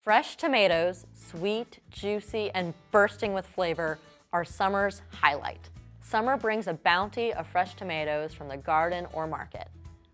Fresh tomatoes, sweet, juicy, and bursting with flavor, are summer's highlight. Summer brings a bounty of fresh tomatoes from the garden or market.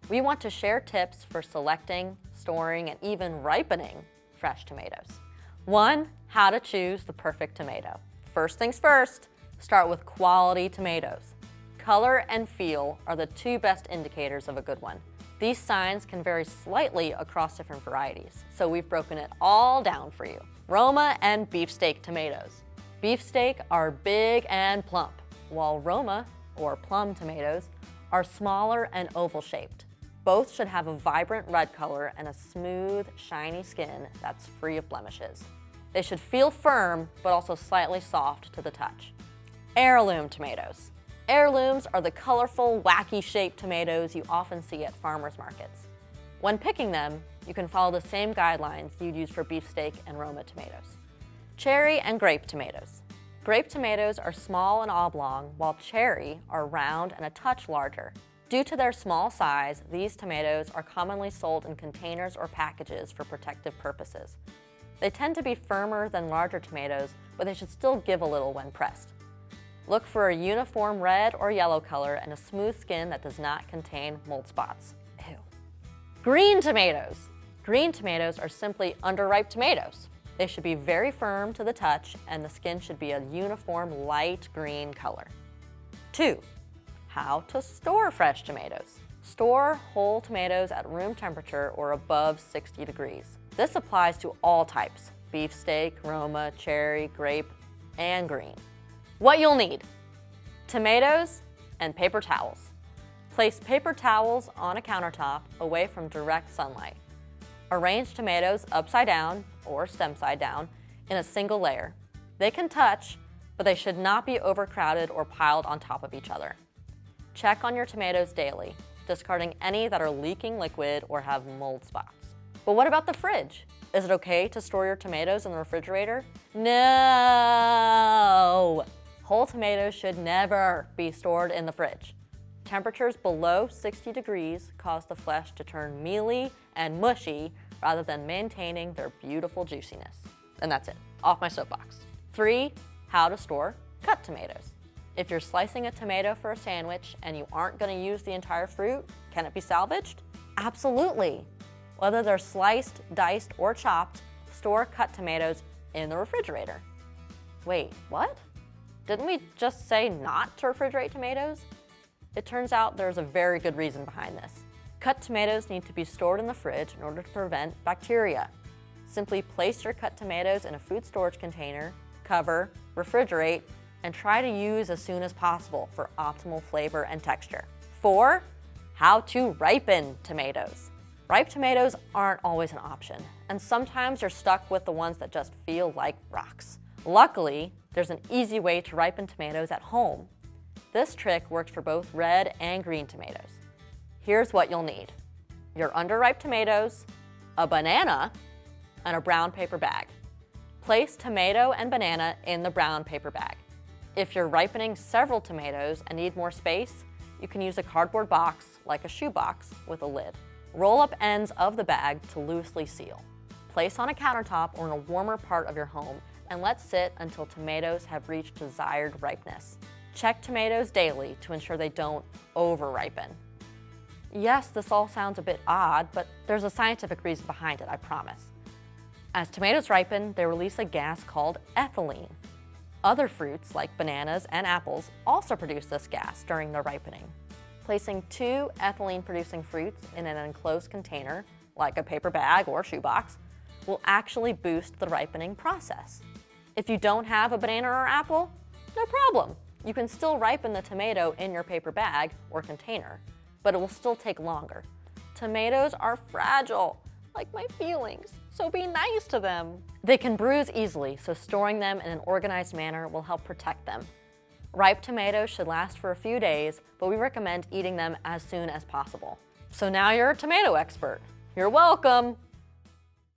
We want to share tips for selecting, storing, and even ripening fresh tomatoes. 1. How to choose the perfect tomato. First things first, start with quality tomatoes. Color and feel are the 2 best indicators of a good one. These signs can vary slightly across different varieties, so we've broken it all down for you. Roma and beefsteak tomatoes. Beefsteak are big and plump, while Roma, or plum tomatoes, are smaller and oval-shaped. Both should have a vibrant red color and a smooth, shiny skin that's free of blemishes. They should feel firm, but also slightly soft to the touch. Heirloom tomatoes. Heirlooms are the colorful, wacky-shaped tomatoes you often see at farmers markets. When picking them, you can follow the same guidelines you'd use for beefsteak and Roma tomatoes. Cherry and grape tomatoes. Grape tomatoes are small and oblong, while cherry are round and a touch larger. Due to their small size, these tomatoes are commonly sold in containers or packages for protective purposes. They tend to be firmer than larger tomatoes, but they should still give a little when pressed. Look for a uniform red or yellow color and a smooth skin that does not contain mold spots. Ew. Green tomatoes. Green tomatoes are simply underripe tomatoes. They should be very firm to the touch and the skin should be a uniform light green color. 2. How to store fresh tomatoes. Store whole tomatoes at room temperature or above 60 degrees. This applies to all types: beefsteak, Roma, cherry, grape, and green. What you'll need: tomatoes and paper towels. Place paper towels on a countertop away from direct sunlight. Arrange tomatoes upside down or stem side down in a single layer. They can touch, but they should not be overcrowded or piled on top of each other. Check on your tomatoes daily, discarding any that are leaking liquid or have mold spots. But what about the fridge? Is it okay to store your tomatoes in the refrigerator? No! Whole tomatoes should never be stored in the fridge. Temperatures below 60 degrees cause the flesh to turn mealy and mushy rather than maintaining their beautiful juiciness. And that's it. Off my soapbox. 3. How to store cut tomatoes. If you're slicing a tomato for a sandwich and you aren't going to use the entire fruit, can it be salvaged? Absolutely. Whether they're sliced, diced, or chopped, store cut tomatoes in the refrigerator. Wait, what? Didn't we just say not to refrigerate tomatoes? It turns out there's a very good reason behind this. Cut tomatoes need to be stored in the fridge in order to prevent bacteria. Simply place your cut tomatoes in a food storage container, cover, refrigerate, and try to use as soon as possible for optimal flavor and texture. 4. How to ripen tomatoes. Ripe tomatoes aren't always an option, and sometimes you're stuck with the ones that just feel like rocks. Luckily, there's an easy way to ripen tomatoes at home. This trick works for both red and green tomatoes. Here's what you'll need: your underripe tomatoes, a banana, and a brown paper bag. Place tomato and banana in the brown paper bag. If you're ripening several tomatoes and need more space, you can use a cardboard box, like a shoebox, with a lid. Roll up ends of the bag to loosely seal. Place on a countertop or in a warmer part of your home and let sit until tomatoes have reached desired ripeness. Check tomatoes daily to ensure they don't over-ripen. Yes, this all sounds a bit odd, but there's a scientific reason behind it, I promise. As tomatoes ripen, they release a gas called ethylene. Other fruits, like bananas and apples, also produce this gas during their ripening. Placing 2 ethylene-producing fruits in an enclosed container, like a paper bag or shoebox, will actually boost the ripening process. If you don't have a banana or apple, no problem. You can still ripen the tomato in your paper bag or container, but it will still take longer. Tomatoes are fragile, like my feelings, so be nice to them. They can bruise easily, so storing them in an organized manner will help protect them. Ripe tomatoes should last for a few days, but we recommend eating them as soon as possible. So now you're a tomato expert. You're welcome.